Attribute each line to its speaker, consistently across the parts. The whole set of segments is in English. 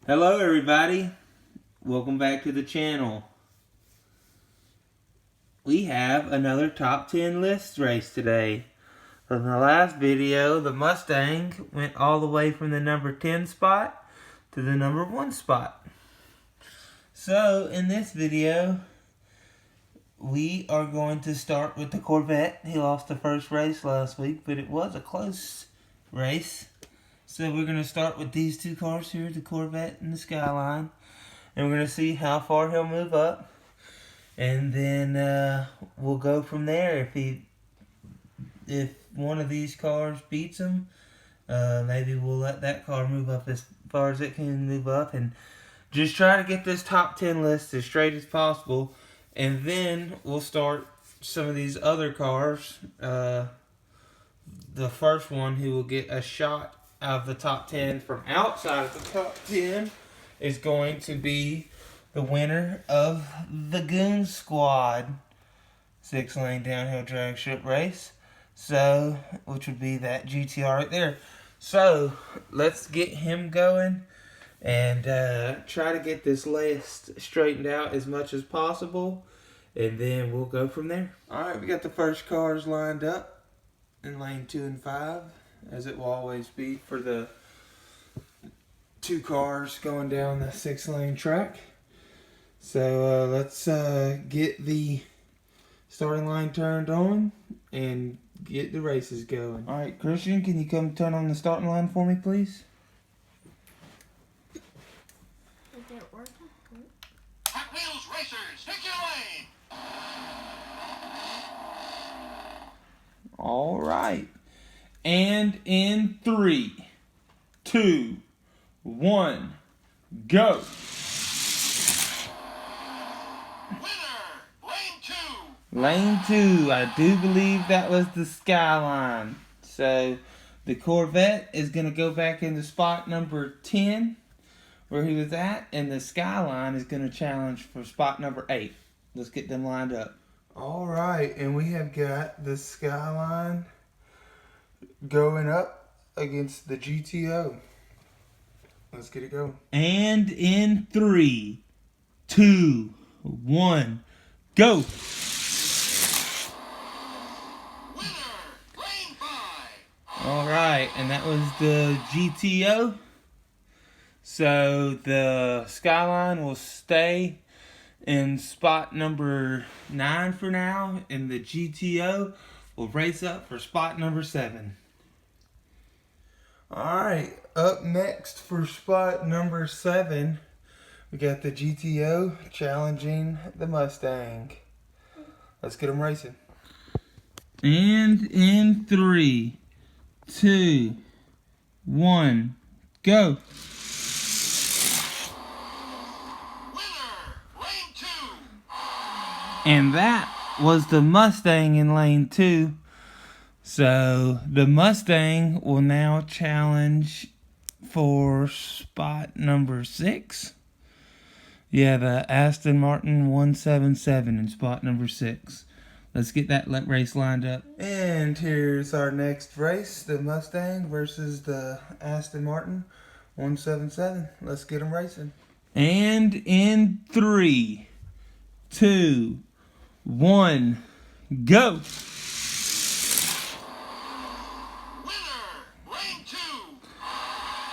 Speaker 1: Hello everybody, welcome back to the channel. We have another top 10 list race today. In the last video, the Mustang went all the way from the number 10 spot to the number 1 spot. So in this video, we are going to start with the Corvette. He lost the first race last week, but it was a close race. So we're going to start with these two cars here, the Corvette and the Skyline. And we're going to see how far he'll move up. And then we'll go from there. If one of these cars beats him, maybe we'll let that car move up as far as it can move up. And just try to get this top 10 list as straight as possible. And then we'll start some of these other cars. The first one who will get a shot out of the top 10 from outside of the top 10 is going to be the winner of the Goon Squad 6-lane downhill drag strip race. So, which would be that GTR right there. So, let's get him going and try to get this list straightened out as much as possible. And then we'll go from there. Alright, we got the first cars lined up in lane 2 and 5. As it will always be for the two cars going down the 6-lane track. So let's get the starting line turned on and get the races going. Alright, Christian, can you come turn on the starting line for me, please?
Speaker 2: Is it working?
Speaker 3: Hot Wheels Racers, pick your lane!
Speaker 1: Alright. And in 3, 2, 1, go! Lane 2, I do believe that was the Skyline. So, the Corvette is going to go back into spot number 10, where he was at, and the Skyline is going to challenge for spot number 8. Let's get them lined up. Alright, and we have got the Skyline going up against the GTO. Let's get it going. And in 3, 2, 1, go! Alright, and that was the GTO. So the Skyline will stay in spot number 9 for now, and the GTO will race up for spot number 7. Alright, up next for spot number 7, we got the GTO challenging the Mustang. Let's get them racing. And in 3, 2, 1, go. And that was the Mustang in lane 2. So the Mustang will now challenge for spot number 6. Yeah, the Aston Martin 177 in spot number 6. Let's get that race lined up. And here's our next race, the Mustang versus the Aston Martin 177. Let's get them racing. And in 3, 2, 1, go!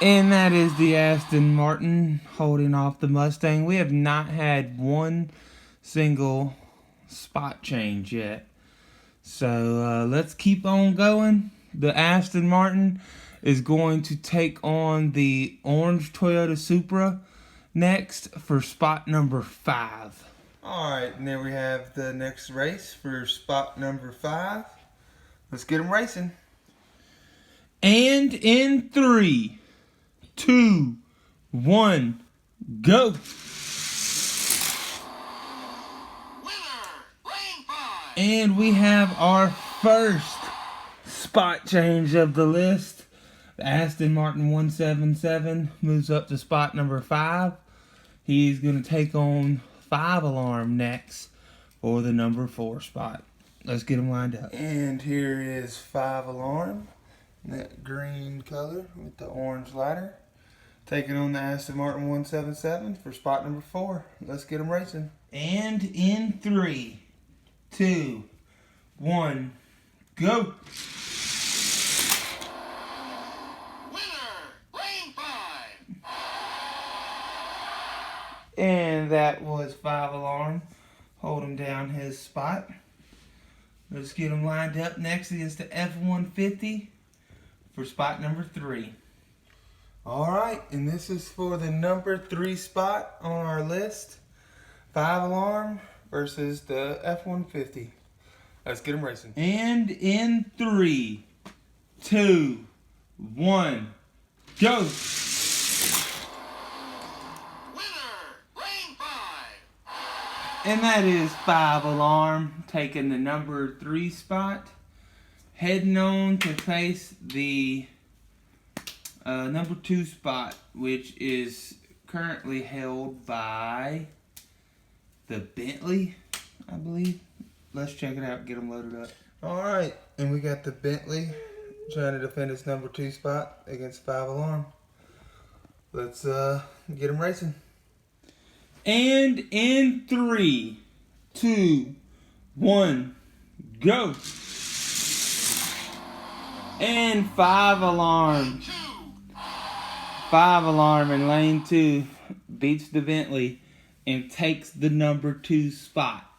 Speaker 1: And that is the Aston Martin holding off the Mustang. We have not had one single spot change yet. So let's keep on going. The Aston Martin is going to take on the orange Toyota Supra next for spot number 5. Alright, and there we have the next race for spot number 5. Let's get them racing. And in 3, 2, 1, go! And we have our first spot change of the list. The Aston Martin 177 moves up to spot number 5. He's going to take on 5 Alarm next for the number 4 spot. Let's get them lined up. And here is 5 Alarm. That green color with the orange ladder. taking on the Aston Martin 177 for spot number 4. Let's get them racing. And in 3, 2, 1, go!
Speaker 3: Lane 5.
Speaker 1: And that was 5 Alarm, holding down his spot. Let's get him lined up next against the F-150 for spot number 3. Alright, and this is for the number 3 spot on our list. 5 Alarm versus the F-150. Let's get them racing. And in 3, 2, 1, go!
Speaker 3: Lane 5.
Speaker 1: And that is 5 Alarm taking the number 3 spot. Heading on to face the number 2 spot, which is currently held by the Bentley, I believe. Let's check it out, get them loaded up. Alright, and we got the Bentley trying to defend its number 2 spot against 5 Alarm. Let's get them racing. And in 3, 2, 1, go! And 5 Alarm. 5 Alarm in lane 2 beats the Bentley and takes the number 2 spot.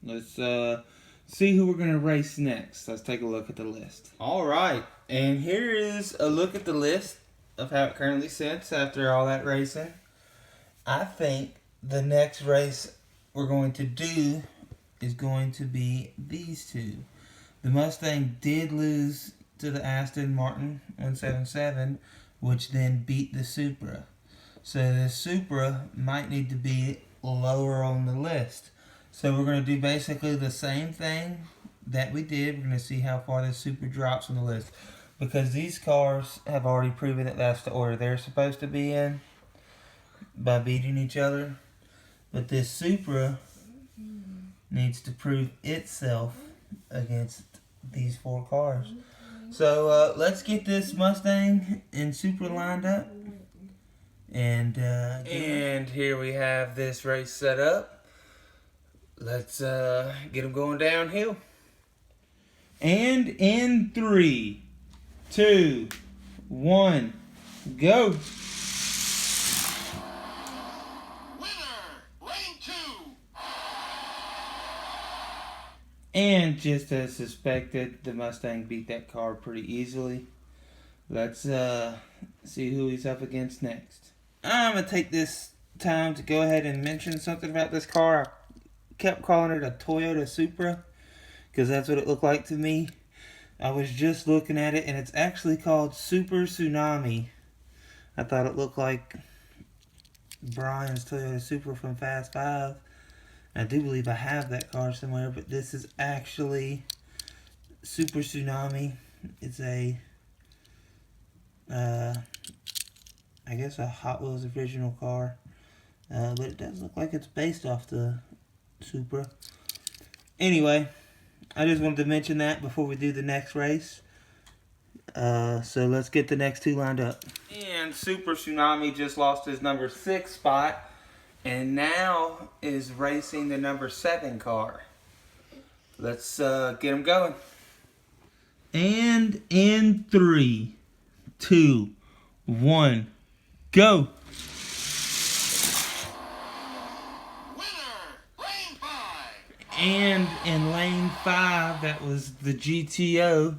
Speaker 1: Let's see who we're going to race next. Let's take a look at the list. Alright, and here is a look at the list of how it currently sits after all that racing. I think the next race we're going to do is going to be these two. The Mustang did lose to the Aston Martin 177, which then beat the Supra. So the Supra might need to be lower on the list. So we're going to do basically the same thing that we did. We're going to see how far the Supra drops on the list. Because these cars have already proven that that's the order they're supposed to be in by beating each other. But this Supra needs to prove itself against these 4 cars. So let's get this Mustang and Supra lined up. And here we have this race set up. Let's get them going downhill. And in 3, 2, 1, go!
Speaker 3: Lane 2.
Speaker 1: And just as suspected, the Mustang beat that car pretty easily. Let's see who he's up against next. I'm going to take this time to go ahead and mention something about this car. I kept calling it a Toyota Supra because that's what it looked like to me. I was just looking at it, and it's actually called Super Tsunami. I thought it looked like Brian's Toyota Supra from Fast 5. I do believe I have that car somewhere, but this is actually Super Tsunami. It's a, I guess a Hot Wheels original car. But it does look like it's based off the Supra. Anyway, I just wanted to mention that before we do the next race. So let's get the next 2 lined up. And Super Tsunami just lost his number 6 spot. And now is racing the number 7 car. Let's get him going. And in 3, 2, 1, go!
Speaker 3: Lane 5.
Speaker 1: And in lane 5, that was the GTO.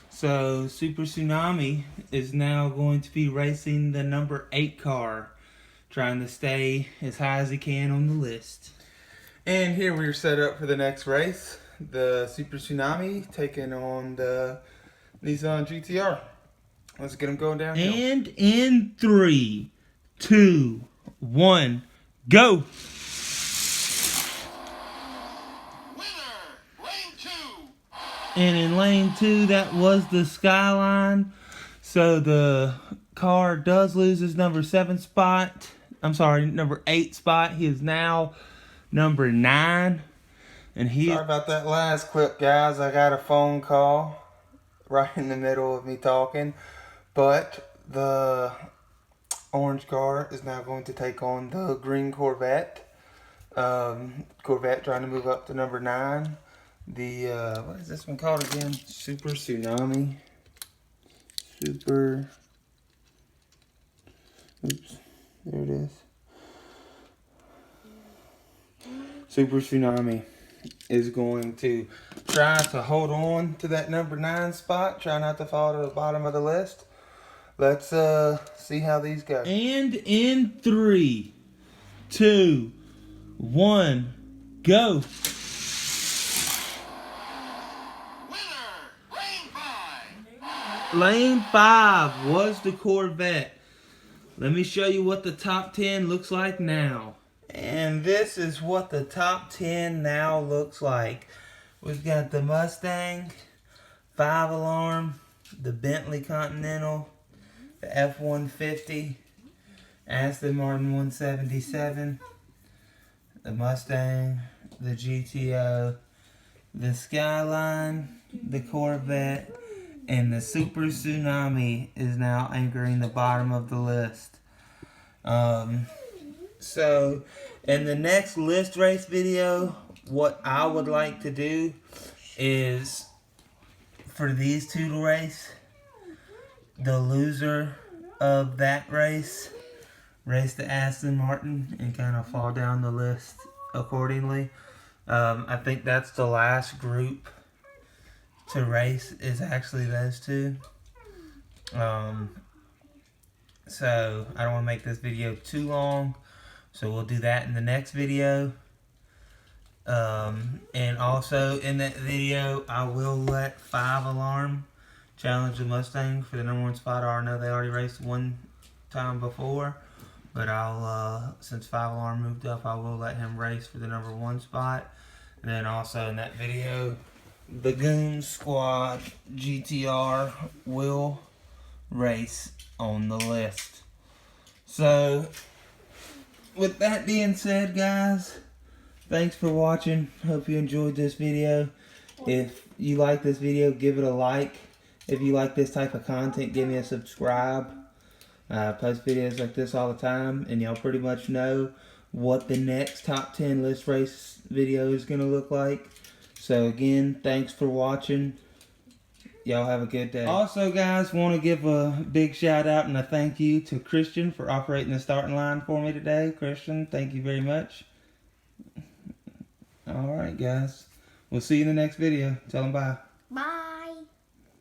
Speaker 1: So Super Tsunami is now going to be racing the number 8 car, trying to stay as high as he can on the list. And here we're set up for the next race. The Super Tsunami taking on the Nissan GTR. Let's get them going downhill. And in 3, 2, 1, go!
Speaker 3: Lane 2.
Speaker 1: And in lane 2, that was the Skyline. So the car does lose his number 7 spot. I'm sorry, number 8 spot. He is now number 9. And he... Sorry about that last clip, guys. I got a phone call right in the middle of me talking. But the orange car is now going to take on the green Corvette. Corvette trying to move up to number 9. The, what is this one called again? Super Tsunami. Oops, there it is. Super Tsunami is going to try to hold on to that number 9 spot. Try not to fall to the bottom of the list. Let's see how these go. And in 3, 2, 1, go.
Speaker 3: Winner, Lane 5.
Speaker 1: Lane 5 was the Corvette. Let me show you what the top 10 looks like now. And this is what the top 10 now looks like. We've got the Mustang, 5-alarm, the Bentley Continental, the F-150, Aston Martin 177, the Mustang, the GTO, the Skyline, the Corvette, and the Super Tsunami is now anchoring the bottom of the list. So, in the next list race video, what I would like to do is, for these two to race, the loser of that race the Aston Martin and kind of fall down the list accordingly. I think that's the last group to race is actually those two. So I don't want to make this video too long, so we'll do that in the next video. And also in that video, I will let 5-alarm challenge the Mustang for the number 1 spot. I know they already raced one time before, but I'll since 5-alarm moved up, I will let him race for the number 1 spot. And then also in that video, the Goon Squad GTR will race on the list. So, with that being said, guys, thanks for watching. Hope you enjoyed this video. If you like this video, give it a like. If you like this type of content, give me a subscribe. I post videos like this all the time, and y'all pretty much know what the next top 10 list race video is going to look like. So again, thanks for watching. Y'all have a good day. Also, guys, want to give a big shout out and a thank you to Christian for operating the starting line for me today. Christian, thank you very much. Alright, guys. We'll see you in the next video. Tell them bye.